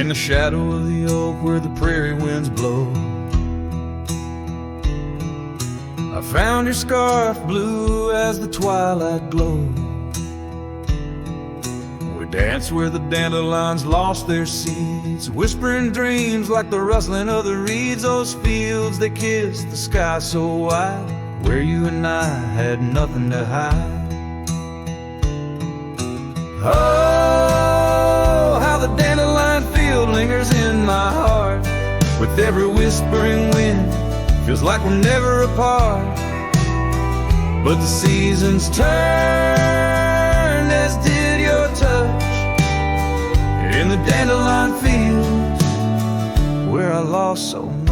in the shadow of the oak where the prairie winds blow. I found your scarf blue as the twilight glowed. We danced where the dandelions lost their seeds, whispering dreams like the rustling of the reeds. Those fields that kissed the sky so wide, where you and I had nothing to hide. Oh, how the dandelion field lingers in my heart. With every whispering wind, feels like we're never apart. But the seasons turned, as did your touch, in the dandelion fields where I lost so much.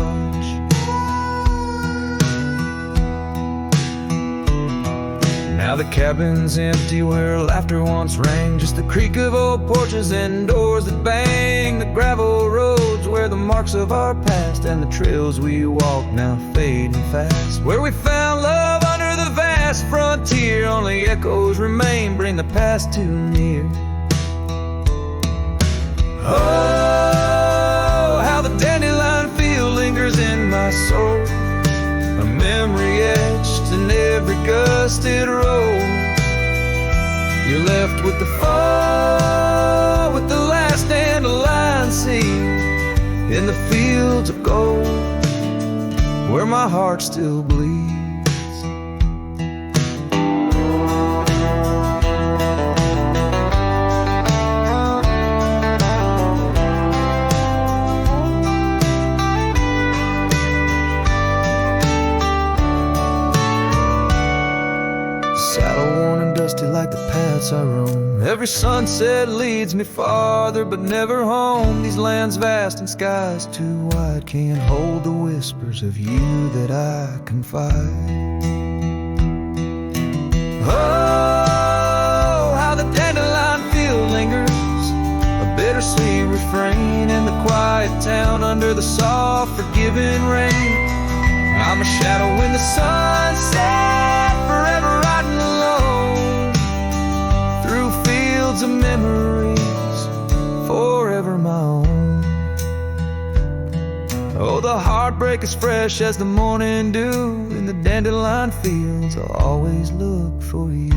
Now the cabin's empty where laughter once rang, just the creak of old porches and doors that bang. The gravel roads where the marks of our past and the trails we walk now fading fast. Where we found love under the vast frontier, only echoes remain, bring the past too near. Oh, how the dandelion field lingers in my soul, a memory etched in every gusted road. You're left with the fall, with the last dandelion seed in the fields of gold, where my heart still bleeds. Like the paths I roam, every sunset leads me farther, but never home. These lands vast and skies too wide can't hold the whispers of you that I confide. Oh, how the dandelion field lingers, a bittersweet refrain in the quiet town under the soft forgiving rain. I'm a shadow in the sunset, forever riding alone through fields of memories, forever my own. Oh, the heartbreak is fresh as the morning dew. In the dandelion fields I'll always look for you.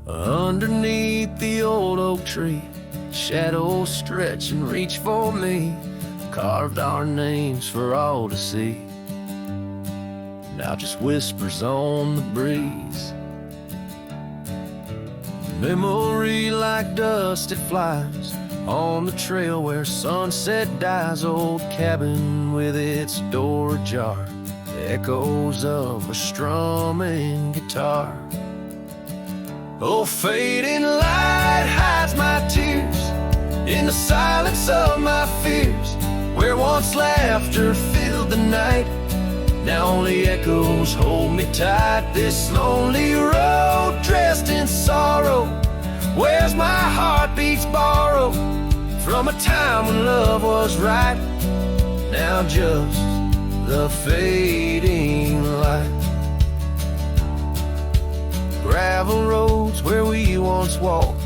Underneath the old oak tree, shadows stretch and reach for me, carved our names for all to see. Now just whispers on the breeze. Memory like dust, it flies on the trail where sunset dies. Old cabin with its door ajar, echoes of a strumming guitar. Oh, fading light hides my tears in the silence of my fears, where once laughter filled the night, now only echoes hold me tight. This lonely road dressed in sorrow, where's my heartbeats borrowed from a time when love was right, now just the fading light. Gravel roads where we once walked,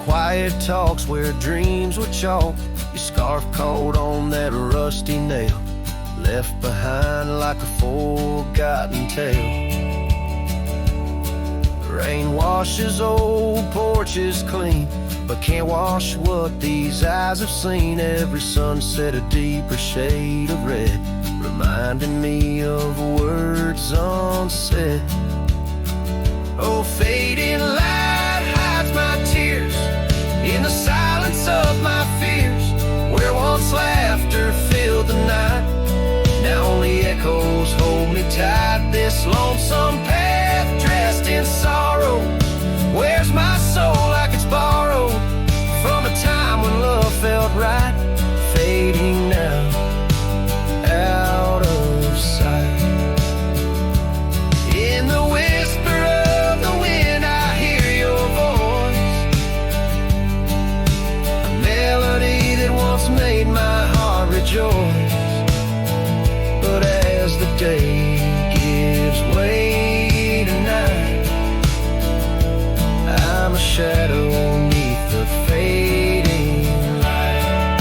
quiet talks where dreams were chalk. Your scarf caught on that rusty nail, left behind like a forgotten tale. Rain washes old porches clean, but can't wash what these eyes have seen. Every sunset a deeper shade of red, reminding me of words unsaid. Oh, fading light hides my tears in the silence of my fears, where once laughter filled the night, now only echoes hold me tight. This lonesome path dressed in sorrow, where's my soul like it's borrowed from a time when love felt right, as the day gives way to night. I'm a shadow neath the fading light.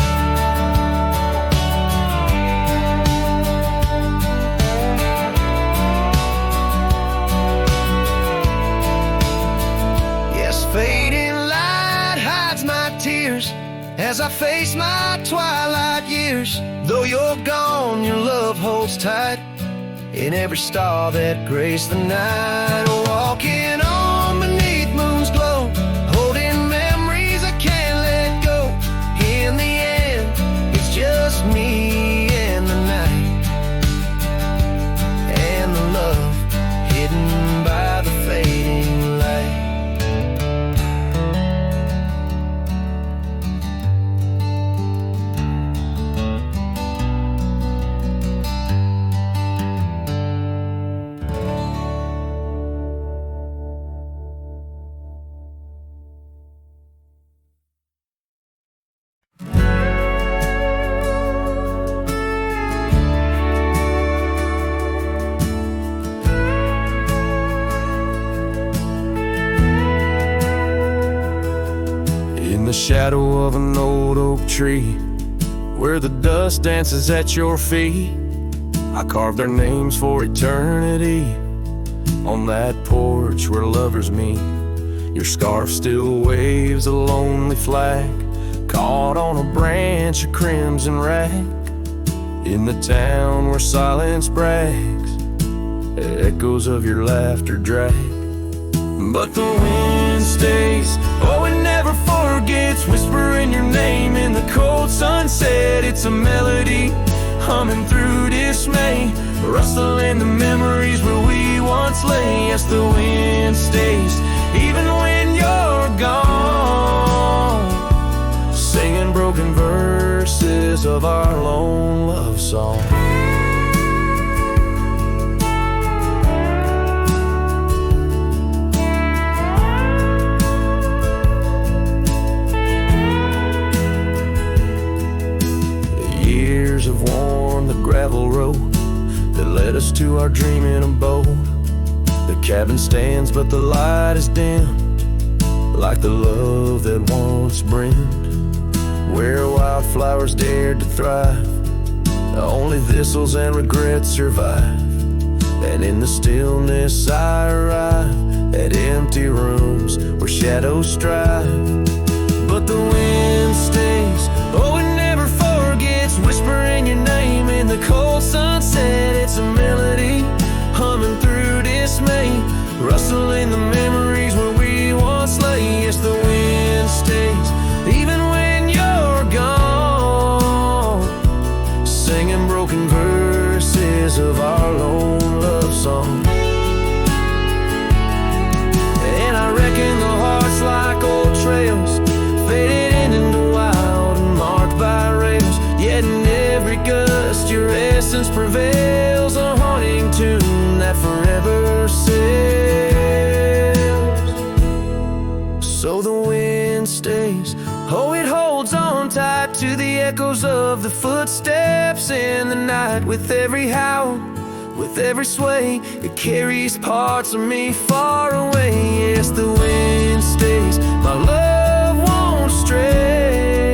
Yes, fading light hides my tears as I face my twilight years. Though you're gone, your love holds tight in every star that graced the night. Walking on beneath moon's glow, holding memories I can't let go. In the end, it's just me and the night, and the love hidden by the fading light. Shadow of an old oak tree, where the dust dances at your feet, I carved our names for eternity. On that porch where lovers meet, your scarf still waves a lonely flag, caught on a branch of crimson rag. In the town where silence brags, echoes of your laughter drag. But the wind stays, oh it never forgets, whispering your name in the cold sunset. It's a melody, humming through dismay, rustling the memories where we once lay. Yes, the wind stays, even when you're gone, singing broken verses of our lone love song. Have worn the gravel road that led us to our dreaming abode. The cabin stands, but the light is dimmed, like the love that once brimmed. Where wildflowers dared to thrive, only thistles and regrets survive. And in the stillness I arrive at empty rooms where shadows strive. But the wind stays, oh it never forgets, whispering your name in the cold sunset. It's a melody, humming through dismay, rustling the memories where we once lay. Yes, the wind stays, even when you're gone, singing broken verses of our lone love song. And I reckon the heart's like old trails, faded into wild and marked by rails. Yet in every gust your essence prevails, a haunting tune that forever sails. So the wind stays, oh it holds on tight to the echoes of the footsteps in the night. With every howl, with every sway, it carries parts of me far away. Yes, the wind stays, my love won't stray,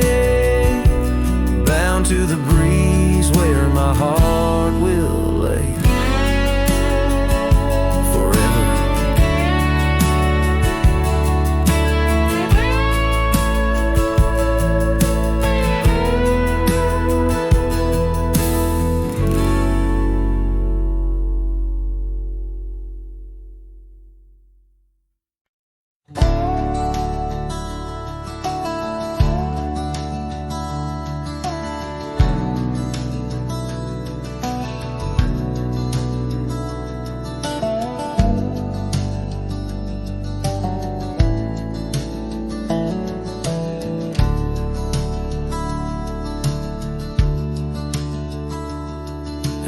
bound to the breeze where my heart will lay forever.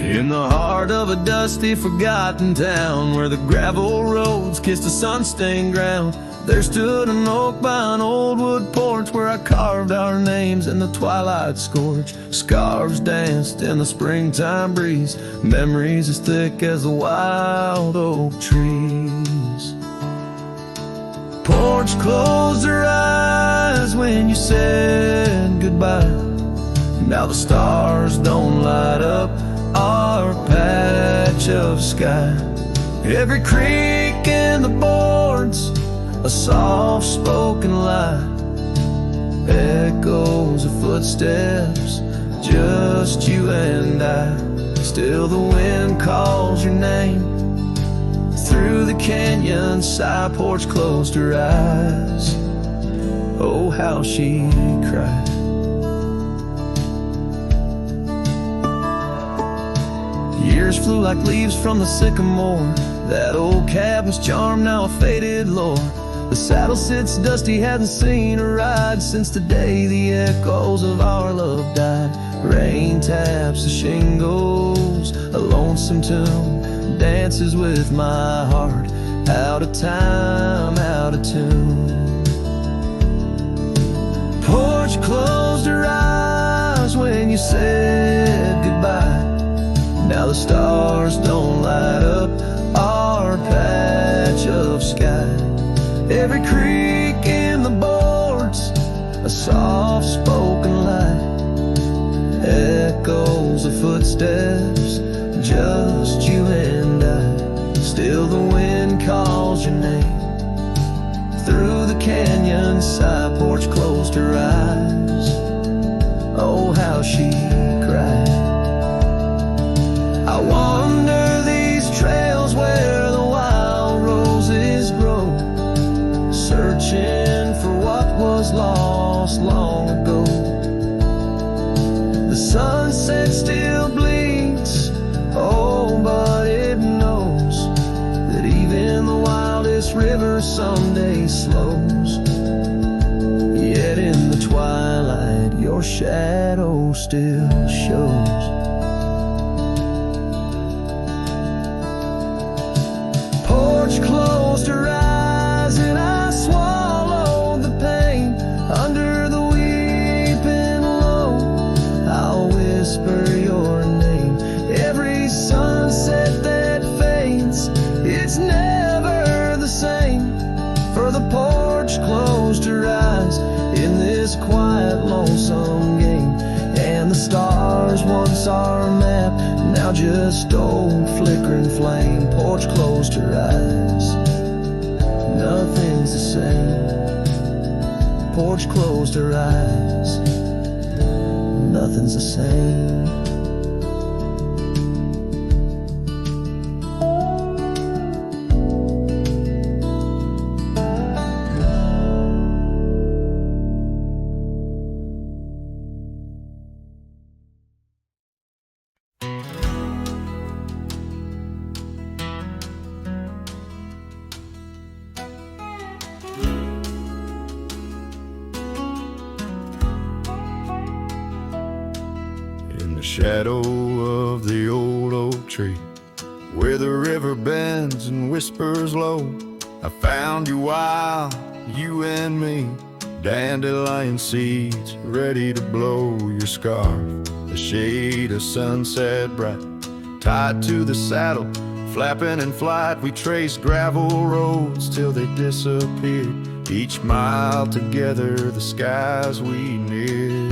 In the heart of a dusty, forgotten town, where the gravel roads kissed a sun-stained ground, There stood an oak by an old wood porch where I carved our names in the twilight scorch. Scarves danced in the springtime breeze, memories as thick as the wild oak trees. Porch closed her eyes when you said goodbye. Now the stars don't light up our patch of sky. Every creak in the boards, a soft-spoken lie, echoes of footsteps, just you and I. Still the wind calls your name through the canyon side. Porch closed her eyes, oh how she cried. Years flew like leaves from the sycamore. That old cabin's charm, now a faded lore. The saddle sits dusty, hadn't seen a ride since the day the echoes of our love died. Rain taps the shingles, a lonesome tune dances with my heart. Out of time, out of tune. Porch closed her eyes when you said goodbye. Now the stars don't light up our patch of sky. Every creak in the boards, a soft-spoken lie, echoes of footsteps, just you and I. Still the wind calls your name through the canyon side. Porch closed her eyes, oh how she cried. I wander these trails where the wild roses grow, searching for what was lost long ago. The sunset still blinks, oh but it knows that even the wildest river someday slows. Yet in the twilight your shadow still shows. Closed her eyes and I swallowed the pain. Under the weeping low, I'll whisper your name. Every sunset that fades, it's never the same. For the porch closed her eyes in this quiet, lonesome game. And the stars, once our map, now just old flickering flame. Porch closed her eyes, nothing's the same. Porch closed her eyes, nothing's the same. Shadow of the old oak tree, where the river bends and whispers low, I found you wild, you and me, dandelion seeds ready to blow. Your scarf, a shade of sunset bright, tied to the saddle, flapping in flight. We traced gravel roads till they disappeared, each mile together the skies we neared.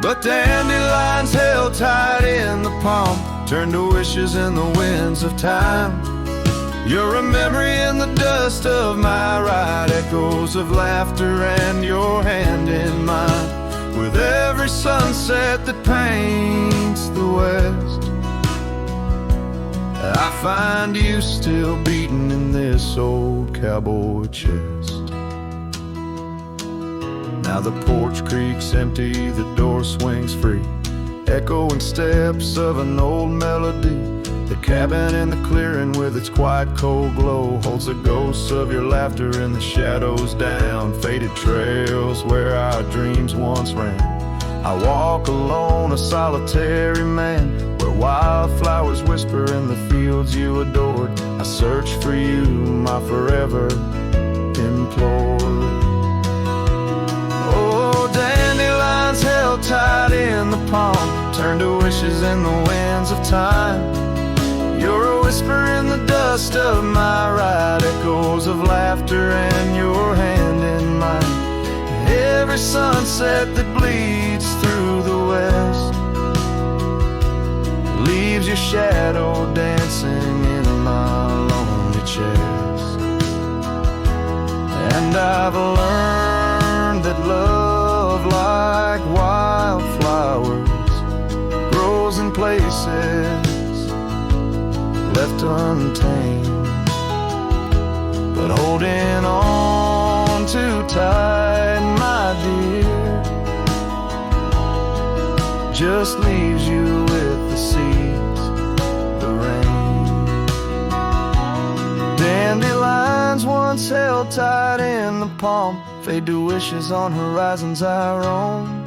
But dandelions held tight in the palm turned to wishes in the winds of time. You're a memory in the dust of my ride, echoes of laughter and your hand in mine. With every sunset that paints the west, I find you still beating in this old cowboy chest. Now the porch creaks empty, the door swings free, echoing steps of an old melody. The cabin in the clearing with its quiet cold glow holds the ghosts of your laughter in the shadows down faded trails where our dreams once ran. I walk alone, a solitary man, where wildflowers whisper in the fields you adored. I search for you, my forever implored. Oh, dandelions held tight in the palm, turn to wishes in the winds of time. You're a whisper in the dust of my ride, echoes of laughter and your hand in mine. Every sunset that bleeds through the west leaves your shadow dancing in my lonely chest. And I've learned that love, like wildflowers, grows in places left untamed. But holding on too tight, my dear, just leaves you with the seas, the rain. Dandelions once held tight in the palm, fade to wishes on horizons I roam.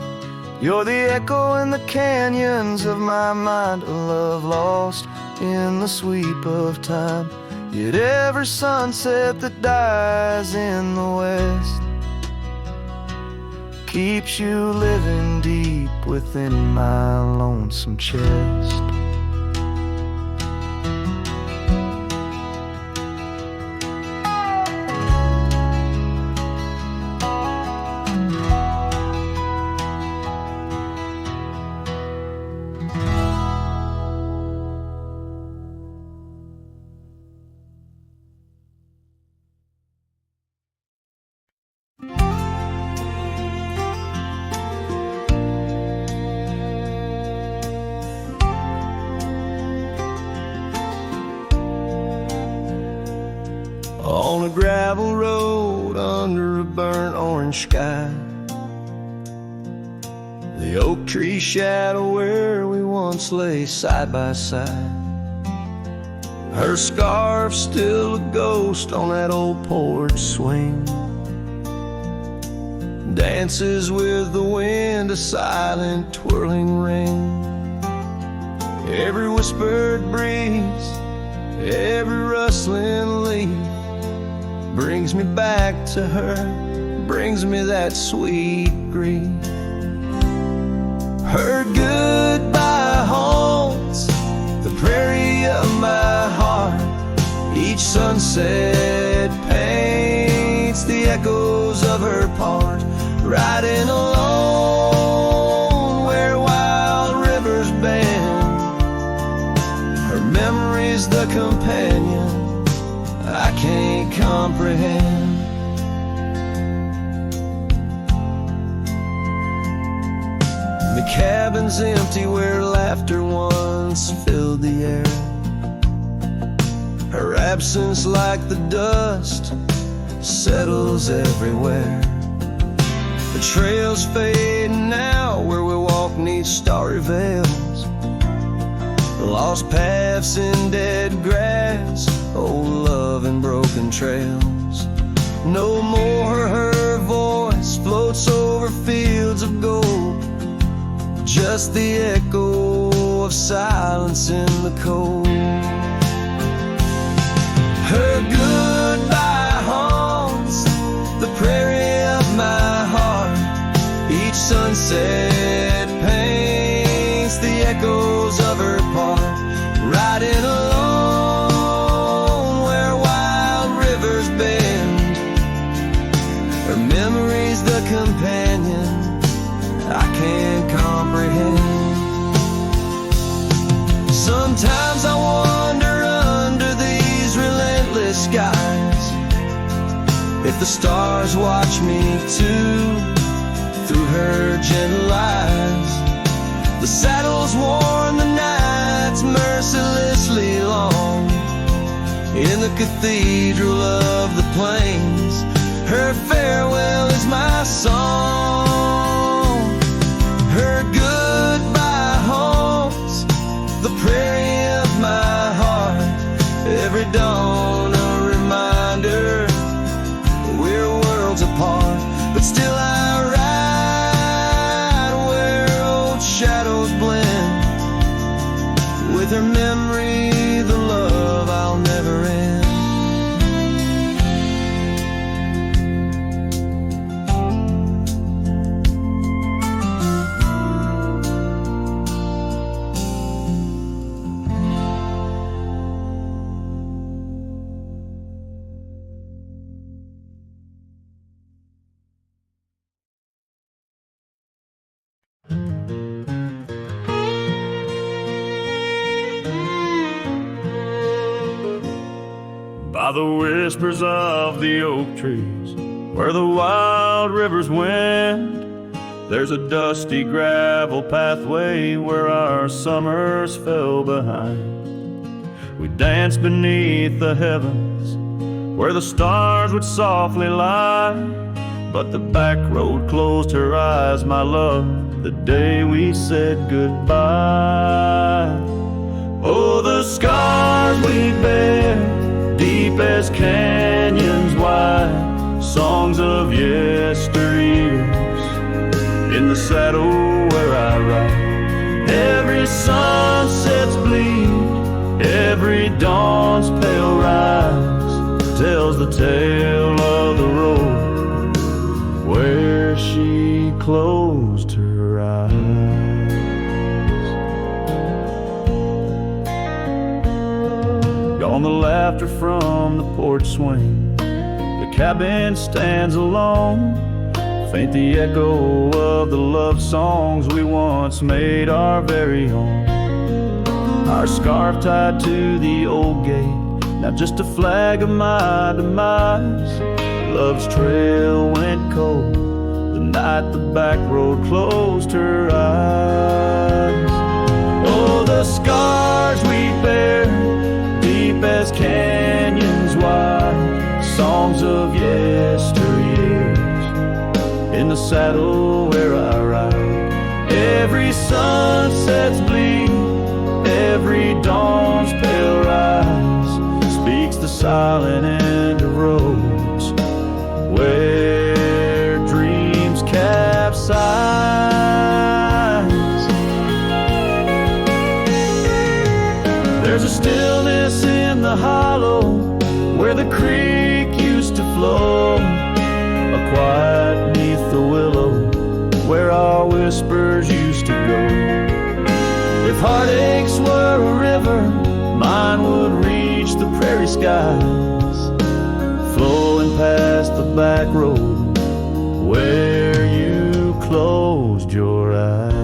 You're the echo in the canyons of my mind, a love lost in the sweep of time. Yet every sunset that dies in the west keeps you living deep within my lonesome chest. On a gravel road under a burnt orange sky, the oak tree shadow where we once lay side by side. Her scarf still a ghost on that old porch swing, dances with the wind, a silent twirling ring. Every whispered breeze, every rustling leaf brings me back to her, brings me that sweet grief. Her goodbye haunts the prairie of my heart. Each sunset paints the echoes of her part. Riding alone where wild rivers bend, her memory's the companion I can't comprehend. The cabin's empty where laughter once filled the air. Her absence, like the dust, settles everywhere. The trails fade now where we walk 'neath starry veils, lost paths in dead grass, old love and broken trails. No more her voice floats over fields of gold, just the echo of silence in the cold. Her goodbye haunts the prairie of my heart. Each sunset paints the echoes of her part. Riding alone where wild rivers bend, her memory's the companion I can't comprehend. Sometimes I wander under these relentless skies, if the stars watch me too through her gentle eyes. The saddle's worn, the night's mercilessly long, in the cathedral of the plains, her farewell is my song. Her goodbye haunts the prairie of my heart. Every dawn a reminder we're worlds apart, but still I ride where with her memory, the love I'll never end. By the whispers of the oak trees, where the wild rivers wend, there's a dusty gravel pathway where our summers fell behind. We danced beneath the heavens, where the stars would softly lie, but the back road closed her eyes, my love, the day we said goodbye. Oh, the scars we bear, deep as canyons wide, songs of yesteryears, in the saddle where I ride. Every sunset's bleed, every dawn's pale rise, tells the tale of the road where she closed her eyes. Gone the laughter from the porch swing, the cabin stands alone, faint the echo of the love songs we once made our very own. Our scarf tied to the old gate, now just a flag of my demise. Love's trail went cold the night the back road closed her eyes. Oh, the scars we bear, deep as canyons wide, songs of yesteryears, in the saddle where I ride. Every sunset's bleed, every dawn's pale rise, speaks the silent end of roads where dreams capsize. There's a stillness in the hollow where the creek used to flow, a quiet neath the willow where our whispers used to go. If heartaches were a river, mine would reach the prairie skies, flowing past the back road where you closed your eyes.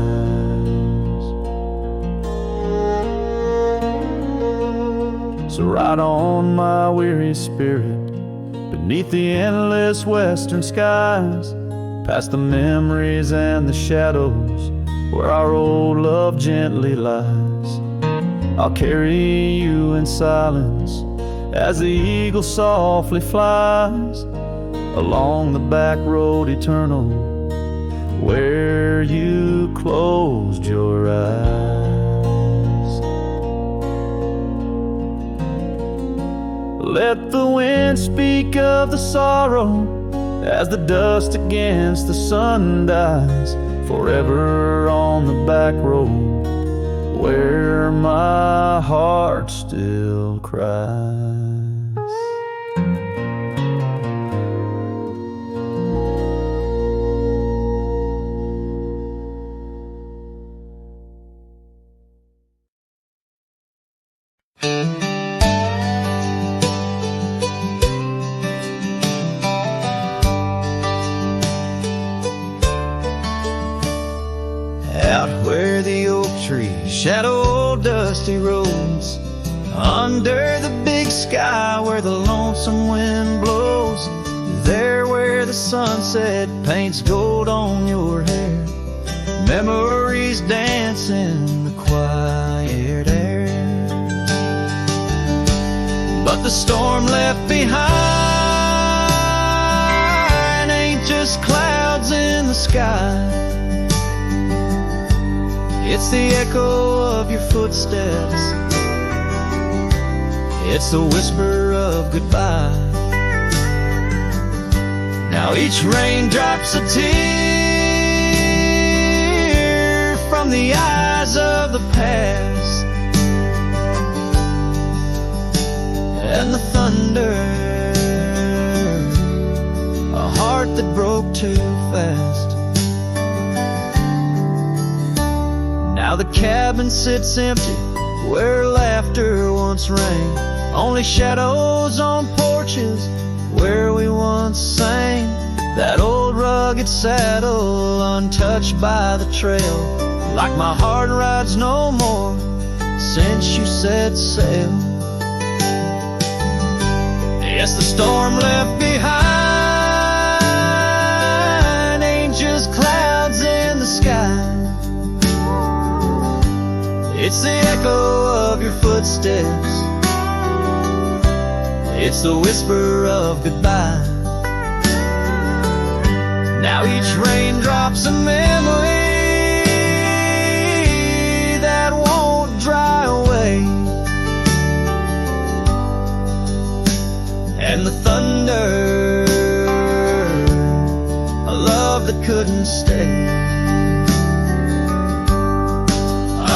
So ride on, my weary spirit, beneath the endless western skies, past the memories and the shadows where our old love gently lies. I'll carry you in silence as the eagle softly flies along the back road eternal where you closed your eyes. Let the wind speak of the sorrow as the dust against the sun dies, forever on the back road where my heart still cries. Out where the oak trees shadow dusty roads, under the big sky where the lonesome wind blows, there where the sunset paints gold on your hair, memories dance in the quiet air. But the storm left behind ain't just clouds in the sky, it's the echo of your footsteps, it's the whisper of goodbye. Now each raindrop's a tear from the eyes of the past, and the thunder, a heart that broke too fast. Now the cabin sits empty where laughter once rang, only shadows on porches where we once sang. That old rugged saddle untouched by the trail, like my heart rides no more since you set sail. Yes, the storm left behind ain't just clouds in the sky. It's the echo of your footsteps, it's the whisper of goodbye. Now each raindrop's a memory that won't dry away, and the thunder, a love that couldn't stay.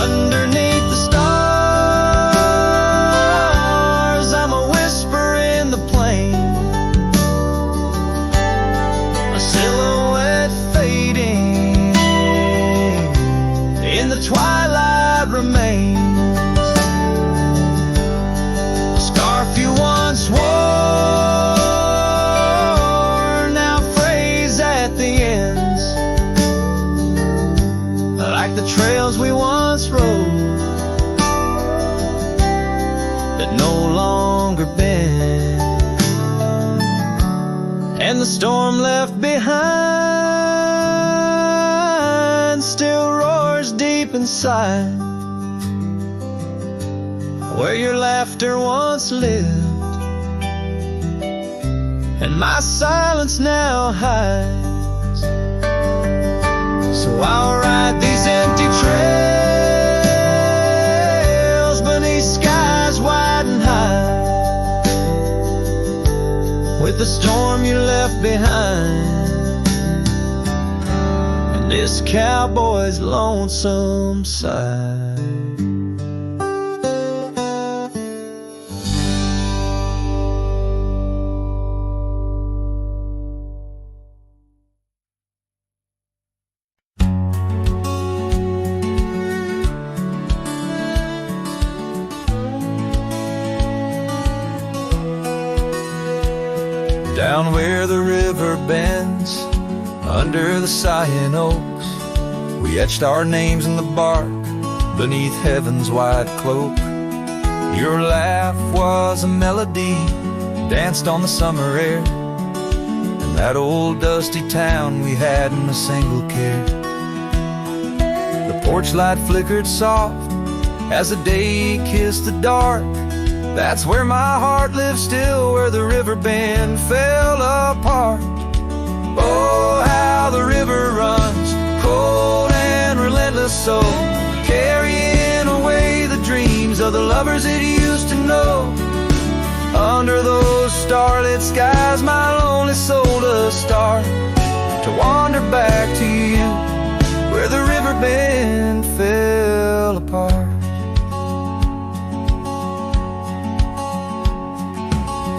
Underneath the stars, I'm a whisper in the plain, a silhouette fading in the twilight remains. A scarf you once wore now frays at the ends, like the trails we once rode that no longer bend. And the storm left behind still roars deep inside, where your laughter once lived and my silence now hides. So I'll ride these empty trails beneath skies wide and high, with the storm you left behind and this cowboy's lonesome side. Down where the river bends, under the Cyan Oaks, we etched our names in the bark beneath heaven's wide cloak. Your laugh was a melody, danced on the summer air, and that old dusty town we hadn't a single care. The porch light flickered soft as the day kissed the dark. That's where my heart lives still, where the river bend fell apart. Oh, how the river runs, cold and relentless, so carrying away the dreams of the lovers it used to know. Under those starlit skies, my lonely soul does start to wander back to you, where the river bend fell apart.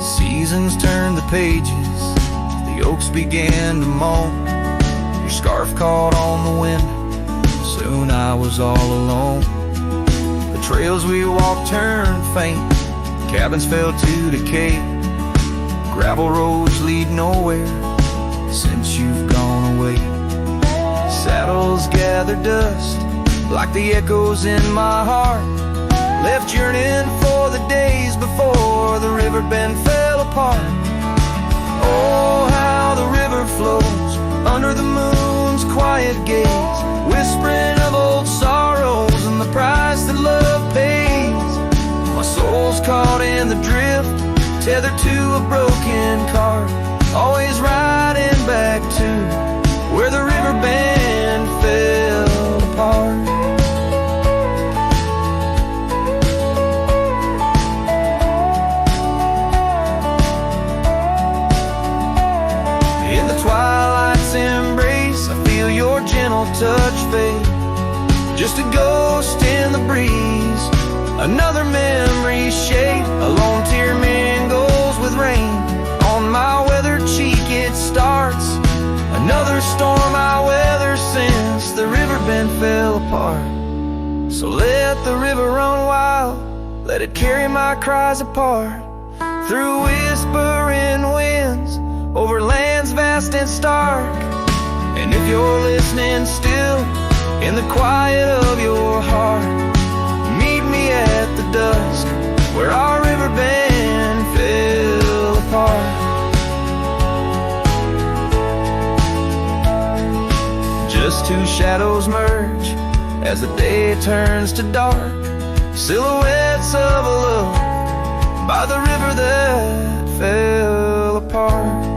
Seasons turned the pages, the oaks began to moan. Your scarf caught on the wind, soon I was all alone. The trails we walked turned faint, cabins fell to decay. Gravel roads lead nowhere since you've gone away. Saddles gather dust like the echoes in my heart, left yearning for the days before the river bend fell apart. Oh, how the river flows under the moon's quiet gaze, whispering of old sorrows and the price that love pays. My soul's caught in the drift, tethered to a broken cart, always riding back to where the river bend fell apart. Twilight's embrace, I feel your gentle touch fade, just a ghost in the breeze, another memory shade, a lone tear rain on my weathered cheek, it starts another storm I weather since the riverbed fell apart. So let the river run wild, let it carry my cries apart, through whispering winds, over lands vast and stark. And if you're listening still, in the quiet of your heart, meet me at the dusk, where our river band fell apart. Just two shadows merge as the day turns to dark, silhouettes of a love by the river that fell apart.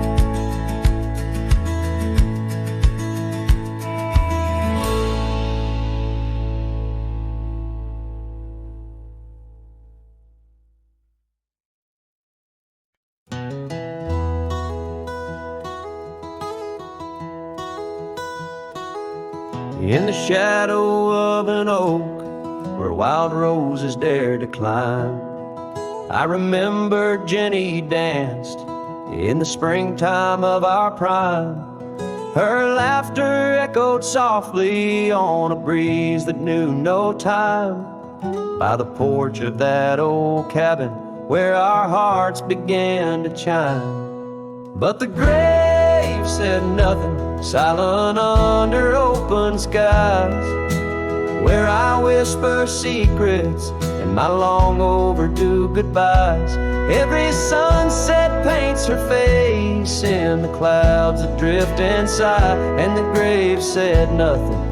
In the shadow of an oak where wild roses dare to climb, I remember Jenny danced in the springtime of our prime. Her laughter echoed softly on a breeze that knew no time, by the porch of that old cabin where our hearts began to chime. But the grave said nothing, silent under open skies, where I whisper secrets and my long overdue goodbyes. Every sunset paints her face in the clouds that drift and sigh, and the grave said nothing,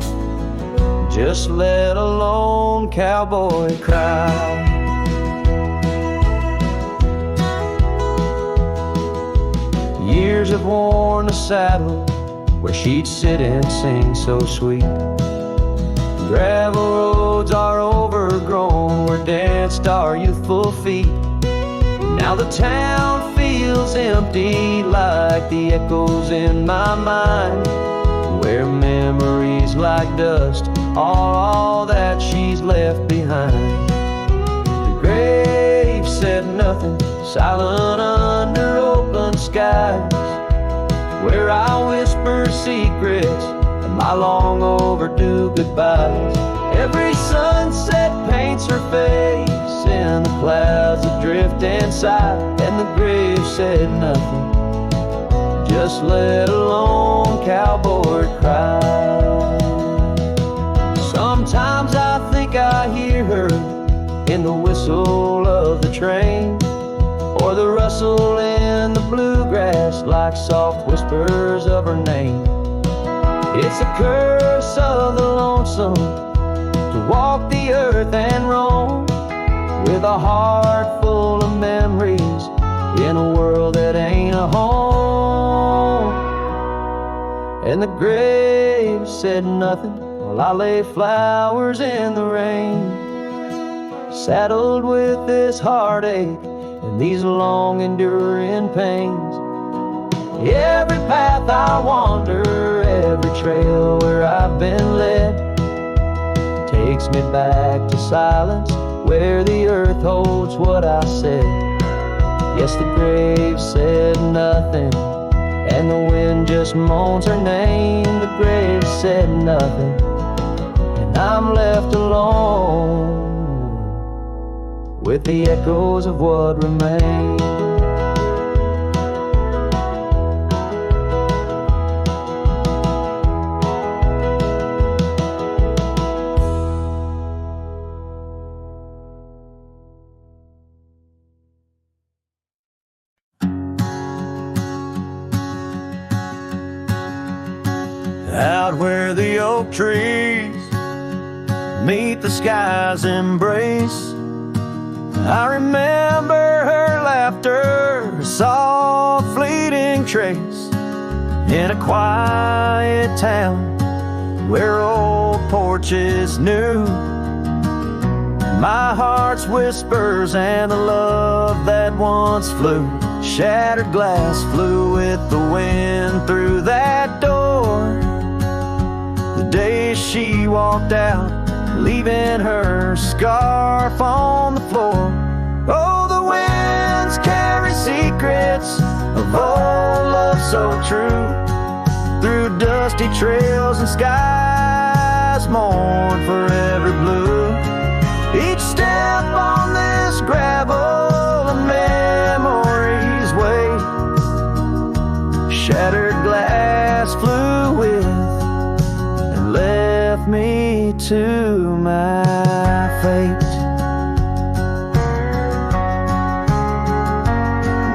just let a lone cowboy cry. Years have worn the saddle where she'd sit and sing so sweet. Gravel roads are overgrown where danced our youthful feet. Now the town feels empty like the echoes in my mind, where memories like dust are all that she's left behind. The grave said nothing, silent under open skies, where I whisper secrets and my long overdue goodbyes. Every sunset paints her face in the clouds that drift and sigh, and the grave said nothing, just let a lone cowboy cry. Sometimes I think I hear her in the whistle of the train, or the rustle in the bluegrass like soft whispers of her name. It's a curse of the lonesome to walk the earth and roam, with a heart full of memories in a world that ain't a home. And the grave said nothing while I lay flowers in the rain, saddled with this heartache and these long enduring pains. Every path I wander, every trail where I've been led, takes me back to silence where the earth holds what I said. Yes, the grave said nothing, and the wind just moans her name. The grave said nothing, and I'm left alone with the echoes of what remains. Out where the oak trees meet the sky's embrace, I remember her laughter, a soft fleeting trace, in a quiet town where old porches knew my heart's whispers and the love that once flew. Shattered glass flew with the wind through that door the day she walked out, leaving her scarf on the floor. Oh, the winds carry secrets of old love so true. Through dusty trails and skies, mourn forever blue. Each step on this gravel of memory's way, shattered glass flew with and left me to my fate.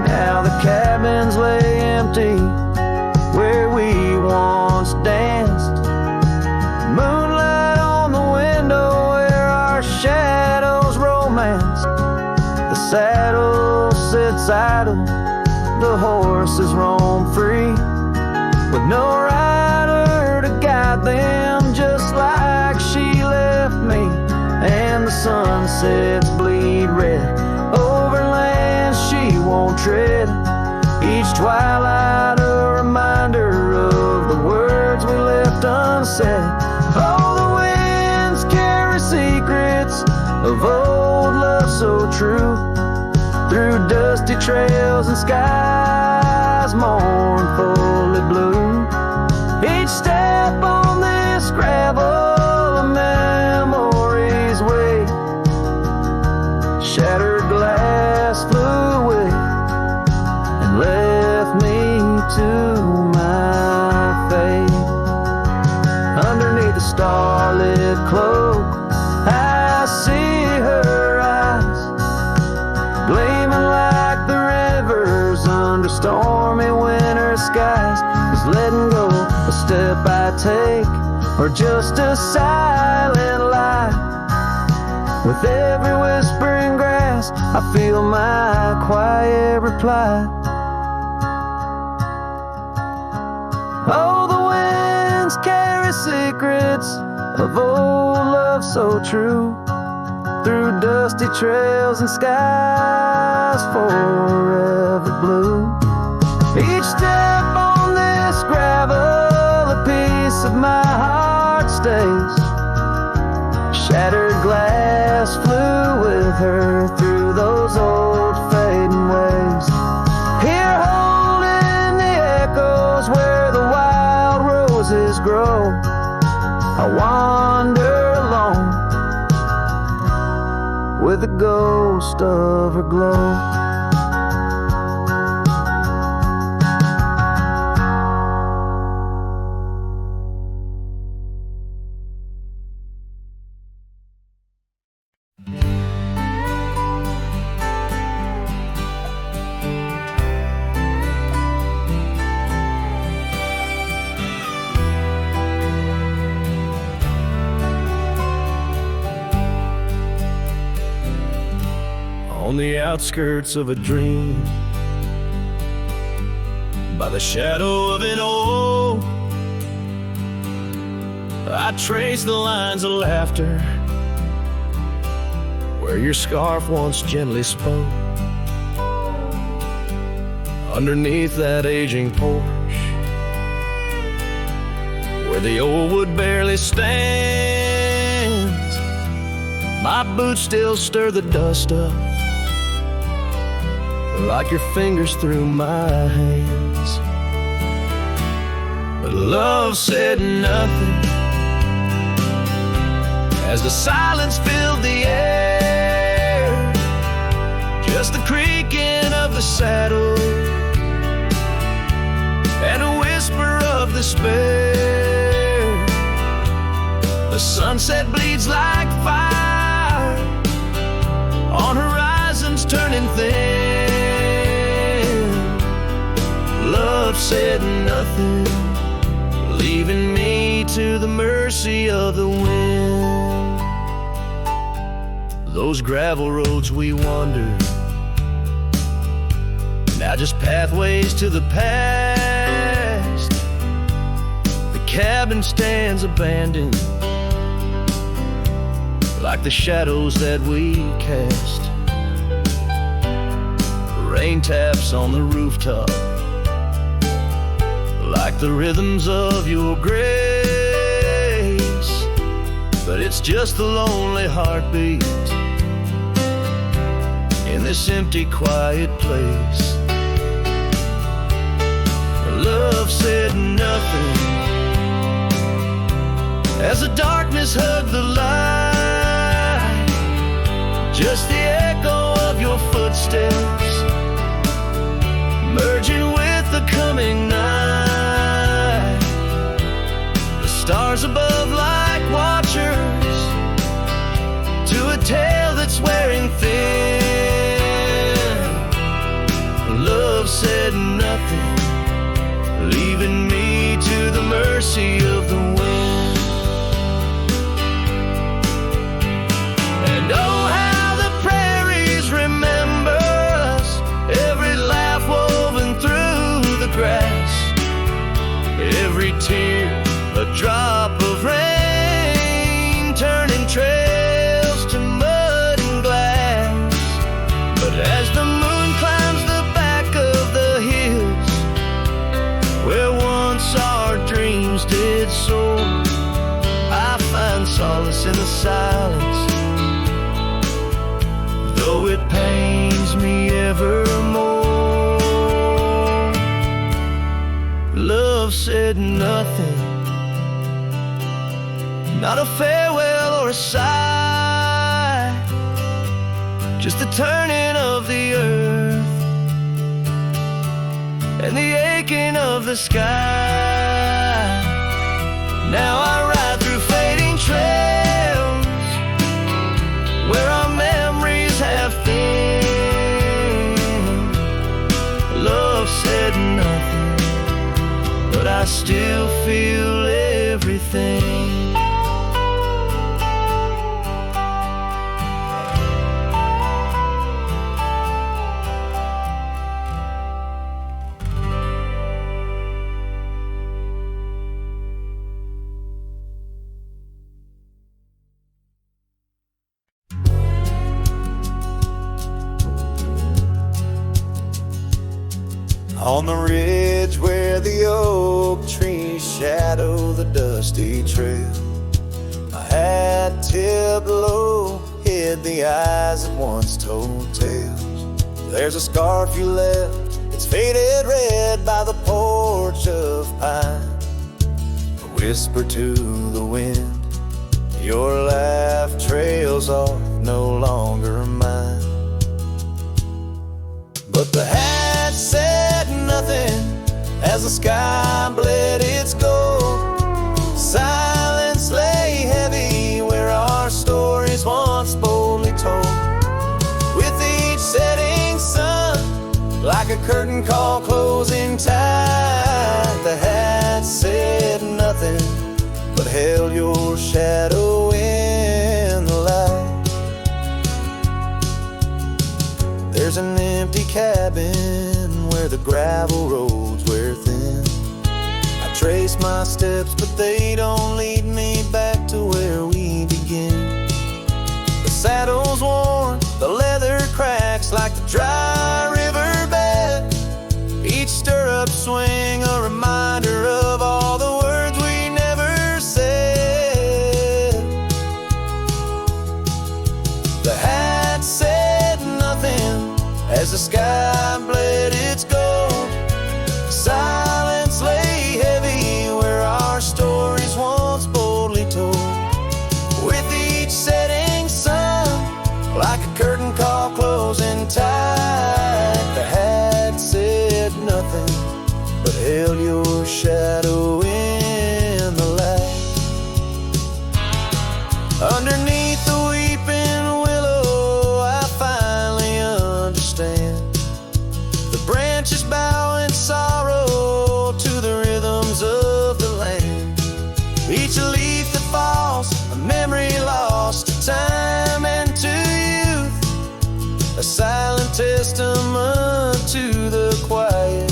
Now the cabins lay empty where we once danced. Moonlight on the window where our shadows romanced. The saddle sits idle, the horses roam free, with no rider to guide them, just like she left me. And the sunsets bleed red over lands she won't tread. Each twilight a reminder of the words we left unsaid. Oh, the winds carry secrets of old love so true. Through dusty trails and skies, mournfully blue. Each step on this gravel of memory's way, shattered glass flew away and left me to my fate. Underneath the starlit cloak, I see her eyes, gleaming like the rivers under stormy winter skies. Is letting go a step I take, or just a silent lie? With every whispering grass, I feel my quiet reply. Oh, the winds carry secrets of old love so true. Through dusty trails and skies forever blue. Each step on this gravel, a piece of my heart stays. Shattered glass flew with her through those old fading ways. Here holding the echoes where the wild roses grow, I wander alone with the ghost of her glow. On the outskirts of a dream, by the shadow of an oak, I trace the lines of laughter where your scarf once gently spoke. Underneath that aging porch, where the old wood barely stands, my boots still stir the dust up like your fingers through my hands. But love said nothing as the silence filled the air, just the creaking of the saddle and a whisper of despair. The sunset bleeds like fire on horizons turning thin. Love said nothing, leaving me to the mercy of the wind. Those gravel roads we wandered, now just pathways to the past. The cabin stands abandoned, like the shadows that we cast. Rain taps on the rooftop, like the rhythms of your grace. But it's just a lonely heartbeat in this empty, quiet place. Love said nothing as the darkness hugged the light. Just the echo of your footsteps merging with the coming night. The stars above like watchers to a tale that's wearing thin. Love said nothing, leaving me to the mercy of the wind. And oh, how the prairies remember us, every laugh woven through the grass, every tear a drop of rain, turning trails to mud and glass. But as the moon climbs the back of the hills where once our dreams did soar, I find solace in the silence, though it pains me evermore. Love said nothing, not a farewell or a sigh, just the turning of the earth and the aching of the sky. Now I ride through fading trails where our memories have thinned. Love said nothing, but I still feel everything. On the ridge where the oak trees shadow the dusty trail, my hat tipped low hid the eyes that once told tales. There's a scarf you left, it's faded red by the porch of pine. A whisper to the wind, your laugh trails off, no longer mine. But the hat said nothing as the sky bled its gold. Silence lay heavy where our stories once boldly told. With each setting sun, like a curtain call closing tight, the hat said nothing but held your shadow in the light. There's an empty cabin where the gravel roads wear thin. I trace my steps, but they don't lead me back to where we begin. The saddle's worn, the leather cracks like the dry riverbed. Each stirrup swing a reminder of all the words we never said. The hat said nothing as the sky bled its gold. Silence lay heavy where our stories once boldly told. With each setting sun, like a curtain call closing tight, the hat said nothing but held your shadow in the light. Underneath the weeping willow, I finally understand. The branches bow in sorrow to the rhythms of the land. Each leaf that falls, a memory lost to time and to youth, a silent testament to the quiet,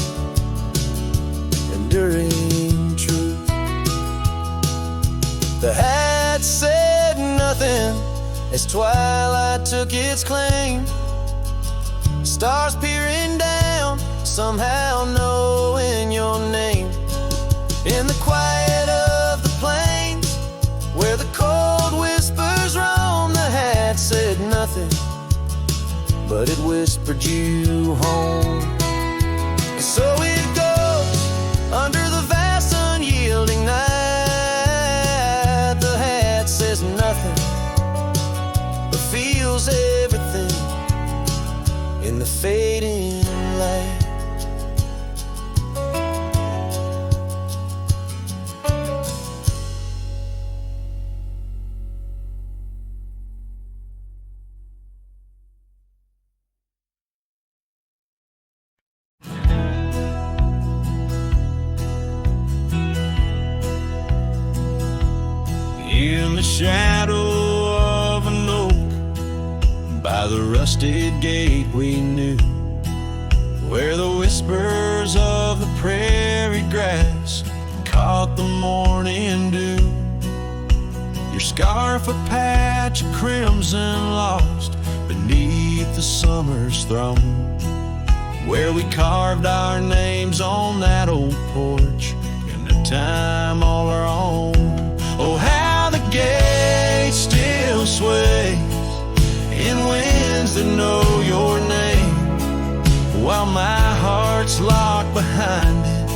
enduring truth. The hat said nothing as twilight took its claim. Stars peering down, somehow knowing your name. In the quiet of the plains, where the cold whispers roam, the hat said nothing, but it whispered you home. And so it goes reveals everything in the fading light. In the shadow of an oak, by the rusted gate we knew, where the whispers of the prairie grass caught the morning dew. Your scarf a patch of crimson lost beneath the summer's throne, where we carved our names on that old porch in a time all our own. Oh, how the gate still sways in winds that know your name, while my heart's locked behind it,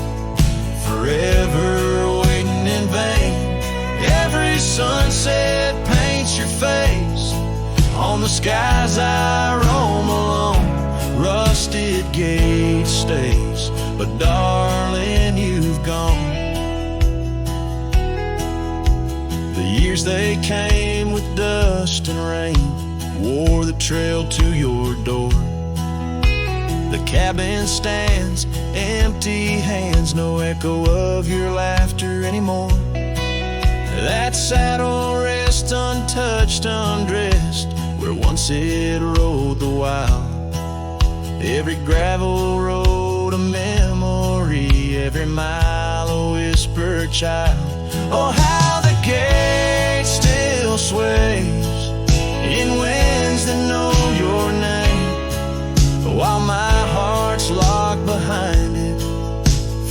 forever waiting in vain. Every sunset paints your face on the skies I roam alone. Rusted gate stays, but darling, you've gone. The years they came with dust and rain wore the trail to your door. The cabin stands, empty hands, no echo of your laughter anymore. That saddle rests untouched, undressed, where once it rode the wild. Every gravel road a memory, every mile a whispered child. Oh, how the gate still sways in winds that know your name, while my heart's locked behind it,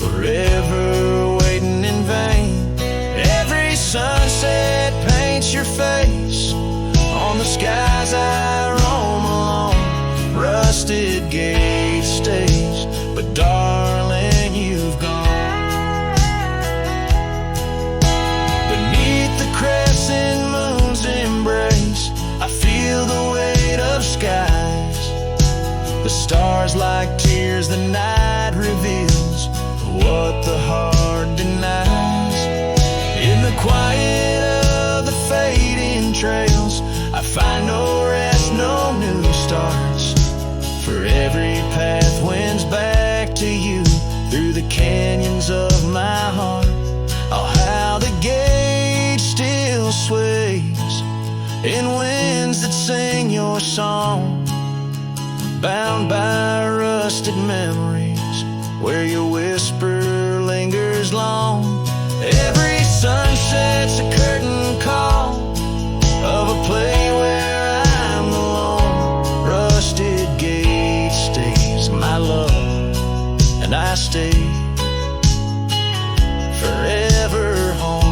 forever waiting in vain. Every sunset paints your face on the skies I roam alone. Rusted gate stays, but darling, you've gone. Beneath the crescent moon's embrace, I feel the weight of skies. The stars like tears the night reveals what the heart denies. In the quiet of the fading trails, I find no rest, no new starts. For every path wins back to you through the canyons of my heart. Oh, how the gate still sways in winds that sing your song, bound by rusted memories where your whisper lingers long. Every sunset's a curtain call of a play where I'm alone. Rusted gate stays, my love, and I stay forever home.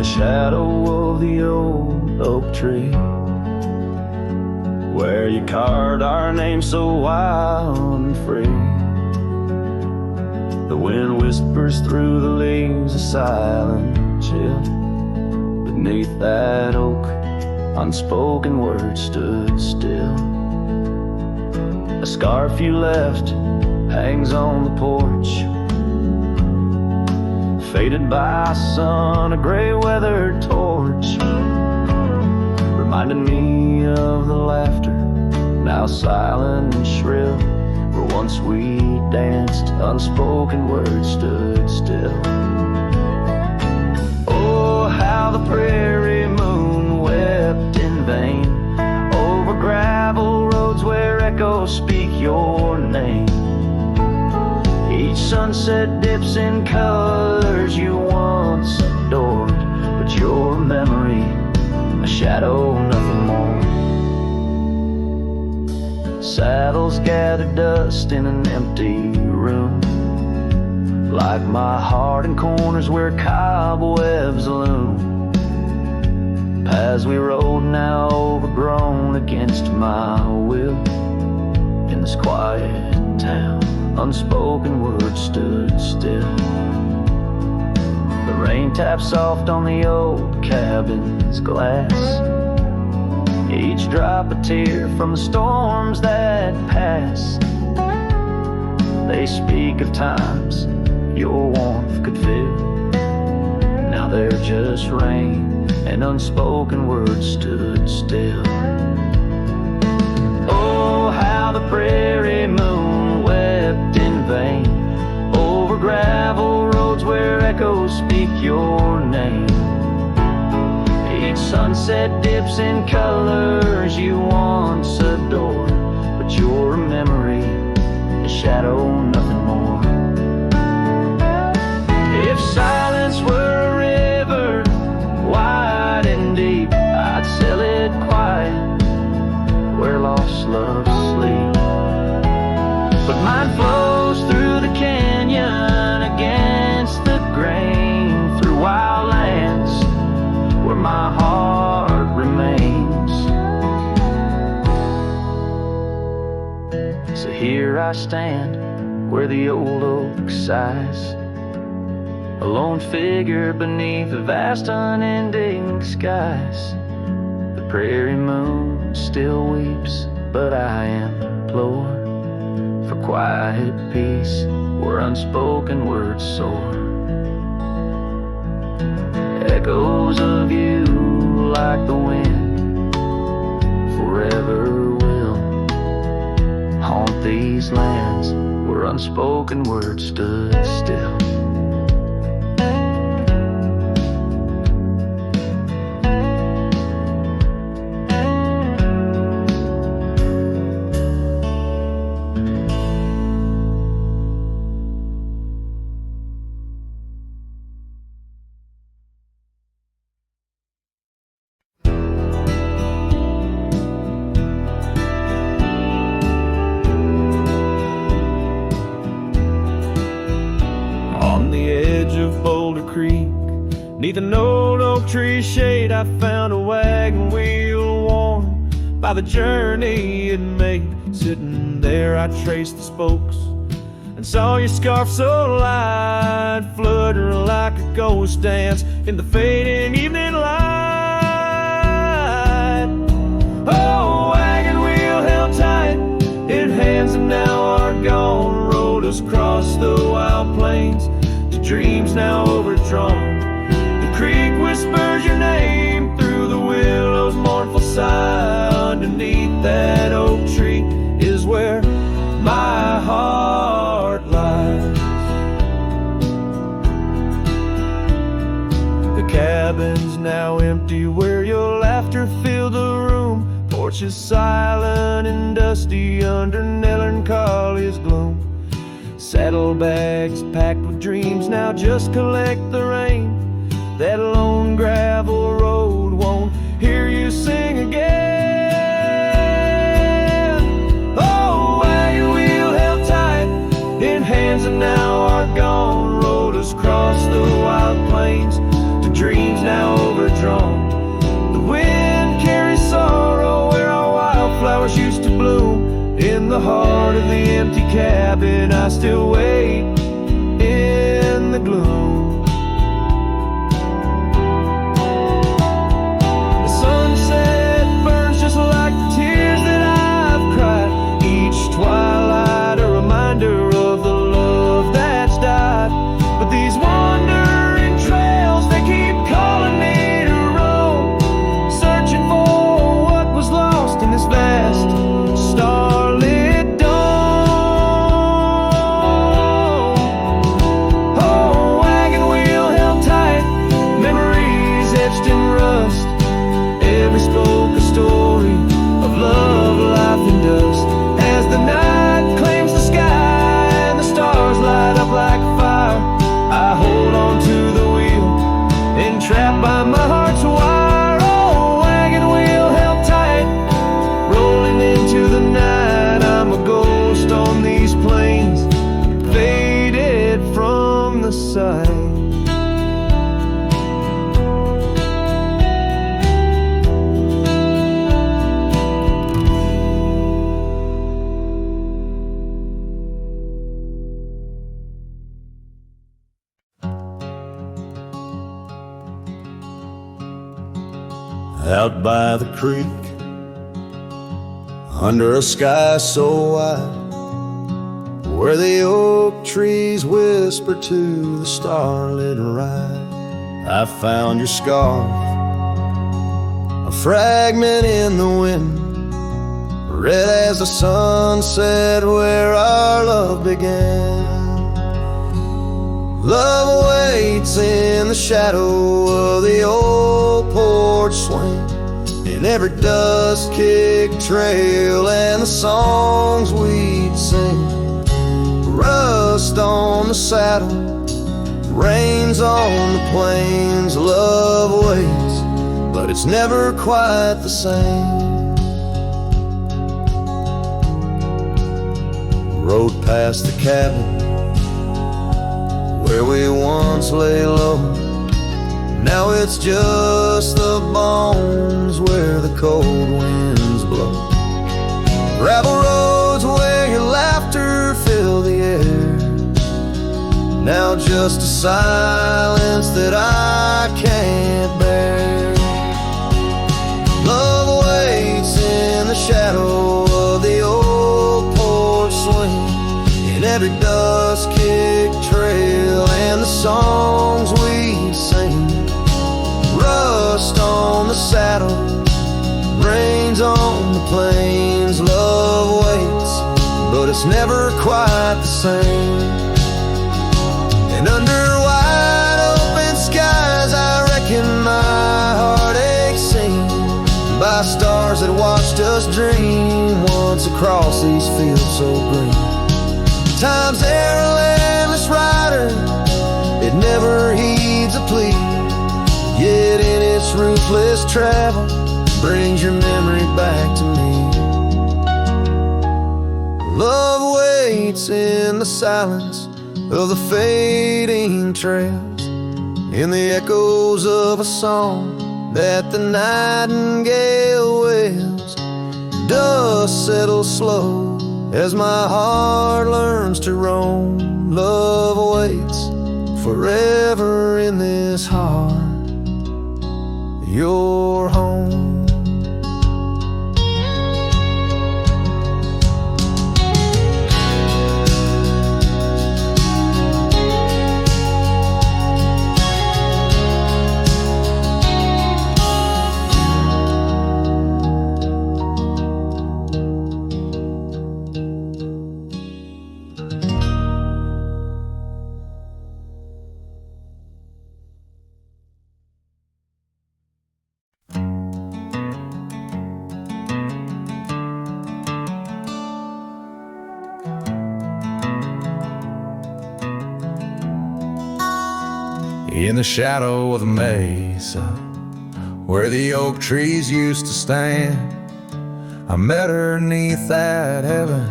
Shadow of the old oak tree, where you carved our names so wild and free. The wind whispers through the leaves, a silent chill. Beneath that oak, unspoken words stood still. A scarf you left hangs on the porch, faded by sun, a gray weathered torch, reminding me of the laughter, now silent and shrill, where once we danced, unspoken words stood still. Oh, how the prairie moon wept in vain over gravel roads where echoes speak your name. Each sunset dips in colors you once adored, but your memory, a shadow, nothing more. Saddles gather dust in an empty room, like my heart in corners where cobwebs loom. Paths we rode now overgrown against my will. In this quiet town, unspoken words stood still. The rain tapped soft on the old cabin's glass, each drop a tear from the storms that pass. They speak of times your warmth could fill. Now they're just rain, and unspoken words stood still. Oh, how the prairie moon wept in vain over gravel roads where echoes speak your name. Each sunset dips in colors you once adored, but you're a memory, a shadow, nothing more. If silence were a river, wide and deep, I'd sail it quiet, where lost loves sleep. But mine flows through the canyon, against the grain, through wild lands, where my heart remains. So here I stand, where the old oak sighs, a lone figure beneath the vast unending skies. The prairie moon still weeps, but I implore for quiet peace where unspoken words soar. Echoes of you like the wind forever will haunt these lands where unspoken words stood still. Neath an old oak tree shade, I found a wagon wheel worn by the journey it made. Sitting there, I traced the spokes and saw your scarf so light, flutter like a ghost dance in the fading evening light. Oh, wagon wheel held tight in hands that now are gone, rode us across the wild plains to dreams now overdrawn. Creek whispers your name through the willow's mournful sigh. Underneath that oak tree is where my heart lies. The cabin's now empty where your laughter filled the room. Porch is silent and dusty under melancholy's gloom. Saddlebags packed with dreams now just collect the rain. That lone gravel road won't hear you sing again. Oh, wagon wheel held tight in hands that now are gone, rode us across the wild plains to dreams now overdrawn. The wind carries sorrow where our wildflowers used to bloom. In the heart of the empty cabin, I still wait in the gloom. Twilight, a reminder of the love that's died. But these wandering trails, they keep calling me to roam, searching for what was lost in this vast starlit dome. Oh, out by the creek, under a sky so wide, where the oak trees whisper to the starlit ride. I found your scarf, a fragment in the wind, red as the sunset where our love began. Love waits in the shadow of the old porch swing, in every dust-kicked trail and the songs we'd sing. Rust on the saddle, rains on the plains. Love waits, but it's never quite the same. Rode past the cabin where we once lay low, now it's just the bones where the cold winds blow. Gravel roads where your laughter filled the air, now just a silence that I can't bear. Love waits in the shadow of the old porch swing, in every dust-kicked trail and the songs we sing. Rust on the saddle, rains on the plains. Love waits, but it's never quite the same. And under wide open skies, I reckon my heartache's seen by stars that watched us dream once across these fields so green. Time's there a landless rider, it never heeds a plea, yet in its ruthless travel brings your memory back to me. Love waits in the silence of the fading trails, in the echoes of a song that the nightingale wails. Dust settles slow as my heart learns to roam. Love waits forever in this heart, your home. In the shadow of the mesa, where the oak trees used to stand, I met her 'neath that heaven,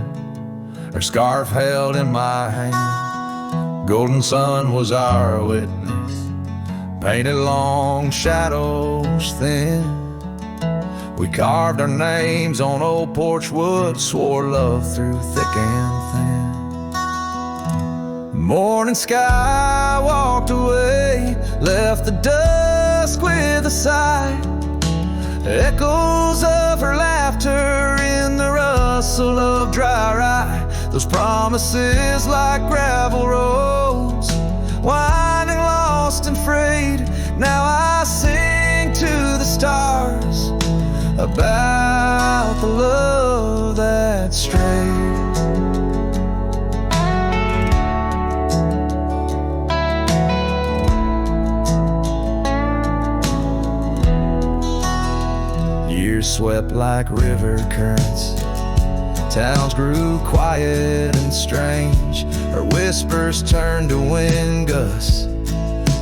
her scarf held in my hand. Golden sun was our witness, painted long shadows thin. We carved our names on old porch wood, swore love through thick and thin. Morning sky walked away, left the dusk with a sigh. Echoes of her laughter in the rustle of dry rye. Those promises like gravel roads, winding lost and frayed. Now I sing to the stars about the love that strayed. Years swept like river currents, towns grew quiet and strange. Her whispers turned to wind gusts,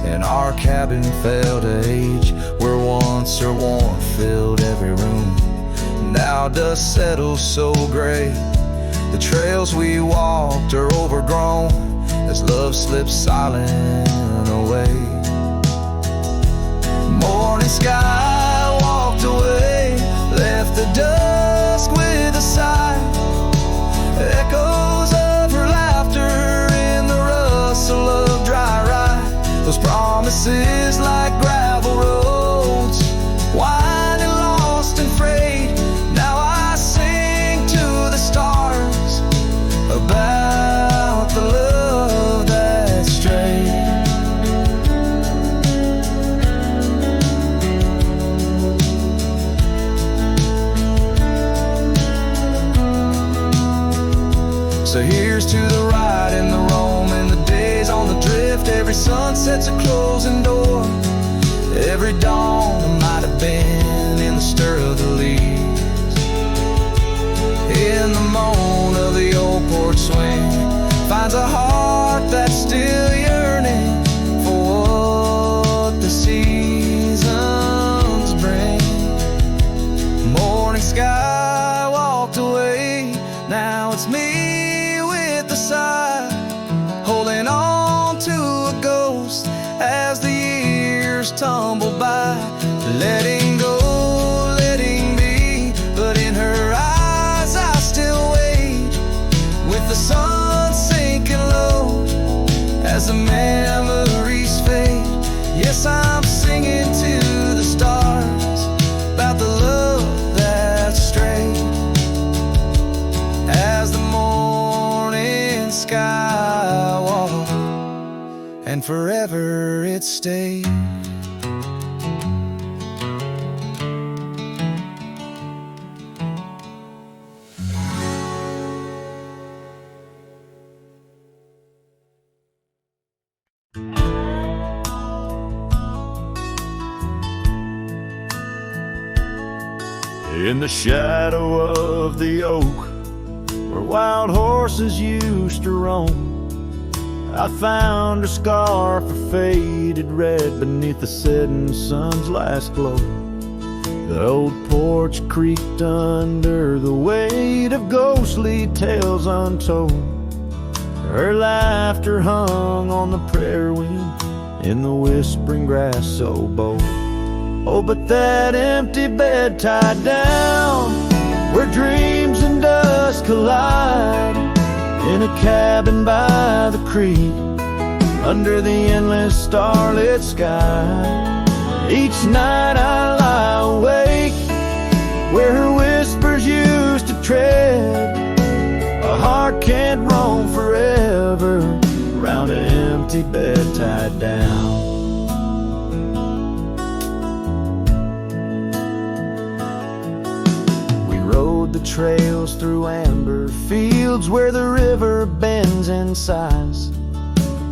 and our cabin fell to age. Where once her warmth filled every room, now dust settles so gray. The trails we walked are overgrown as love slips silent away. Morning sky walked away, left the dusk with a sigh. Echoes of her laughter in the rustle of dry rye. Those promises like gravel roads, winding and the roam and the days on the drift. Every sunset's a closing door. Every dawn I might have been in the stir of the leaves. In the moan of the old porch swing finds a heart that's still yearning for what the seasons bring. Morning sky walked away, now it's me with the sigh, holding on to a ghost as the years tumble by. Letting go, letting be, but in her eyes I still wait, with the sun sinking low as the memories fade. Yes, I'm singing to the stars about the love that's strayed, as the morning sky walked and forever it stayed. In the shadow of the oak, where wild horses used to roam, I found a scarf of faded red beneath the setting sun's last glow. The old porch creaked under the weight of ghostly tales untold. Her laughter hung on the prairie wind in the whispering grass so bold. Oh, but that empty bed tied down, where dreams and dust collide, in a cabin by the creek, under the endless starlit sky. Each night I lie awake, where her whispers used to tread. A heart can't roam forever around an empty bed tied down. The trails through amber fields where the river bends and sighs,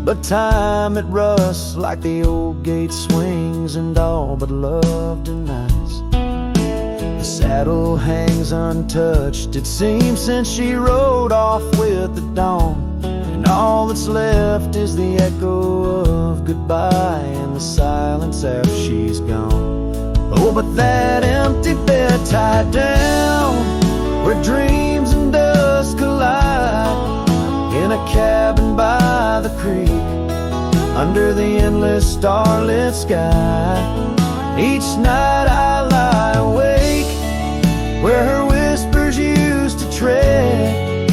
but time it rusts like the old gate swings and all but love denies. The saddle hangs untouched, it seems, since she rode off with the dawn, and all that's left is the echo of goodbye and the silence after she's gone. Oh, but that empty bed tied down, where dreams and dust collide, in a cabin by the creek, under the endless starlit sky. Each night I lie awake, where her whispers used to tread.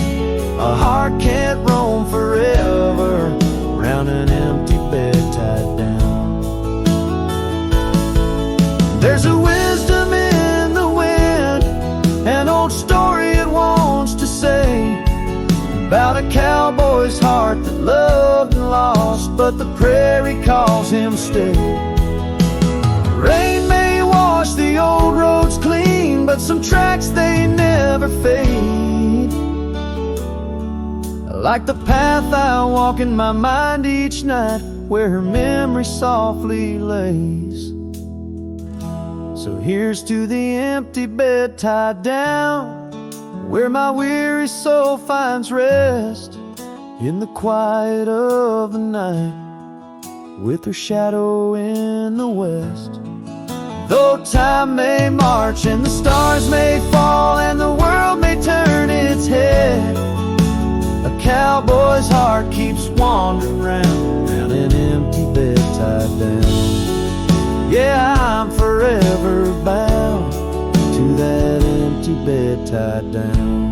A heart can't roam forever round an empty bed tied down. There's a wisdom in the wind, an old story it wants to say, about a cowboy's heart that loved and lost, but the prairie calls him stay. Rain may wash the old roads clean, but some tracks they never fade, like the path I walk in my mind each night, where her memory softly lays. So here's to the empty bed tied down, where my weary soul finds rest, in the quiet of the night, with her shadow in the west. Though time may march and the stars may fall and the world may turn its head, a cowboy's heart keeps wandering round an empty bed tied down. Yeah, I'm forever bound to that empty bed tied down.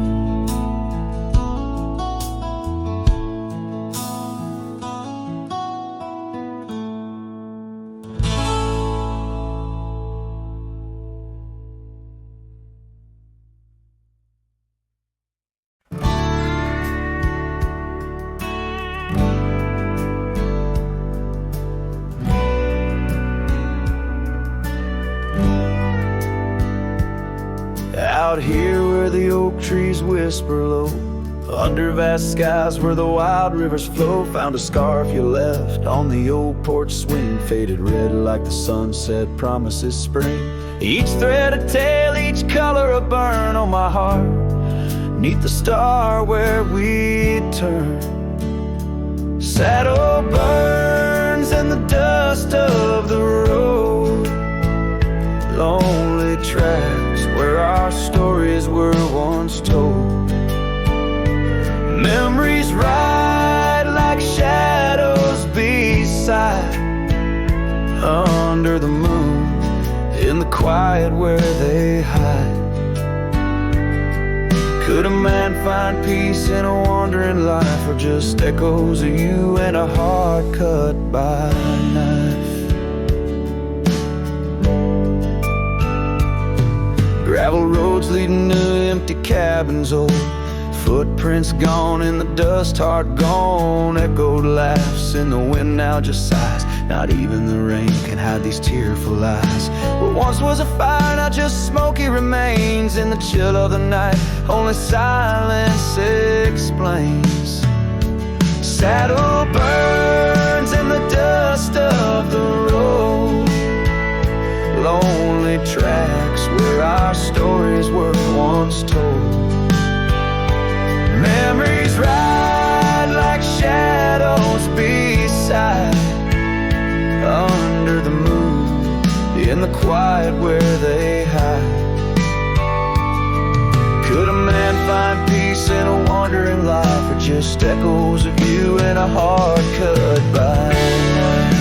Out here where the oak trees whisper low, a Under vast skies where the wild rivers flow, found a scarf you left on the old porch swing, faded red like the sunset promises spring. Each thread a tale, each color a burn on my heart, neath the star where we turn. Saddle burns in the dust of the road, lonely tracks where our stories were once told. Memories ride like shadows beside, under the moon, in the quiet where they hide. Could a man find peace in a wandering life, or just echoes of you and a heart cut by a knife? Gravel roads leading to empty cabins, old footprints gone in the dust, heart gone. Echoed laughs in the wind now just sighs. Not even the rain can hide these tearful eyes. What once was a fire, now just smoky remains. In the chill of the night, only silence explains. Saddle burns in the dust of the road, lonely tracks where our stories were once told. Memories ride like shadows beside, under the moon, in the quiet where they hide. Could a man find peace in a wandering life, or just echoes of you and a heart cut by a knife?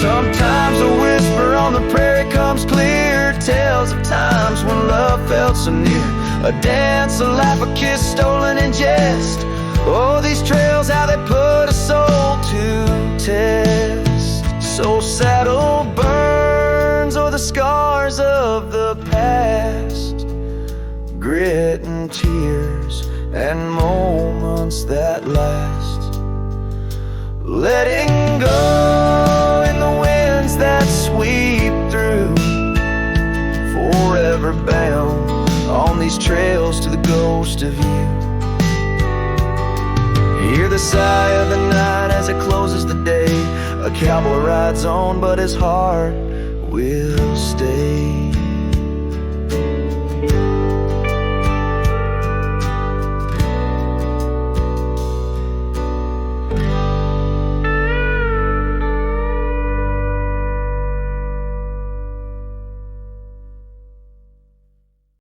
Sometimes a whisper on the prairie comes clear, tales of times when love felt so near. A dance, a laugh, a kiss stolen in jest. Oh, these trails, how they put a soul to test. So saddle burns, or the scars of the past, grit and tears and moments that last. Letting go in the winds that sweep through, forever bound on these trails to the ghost of you. Hear the sigh of the night as it closes the day. A cowboy rides on, but his heart will stay.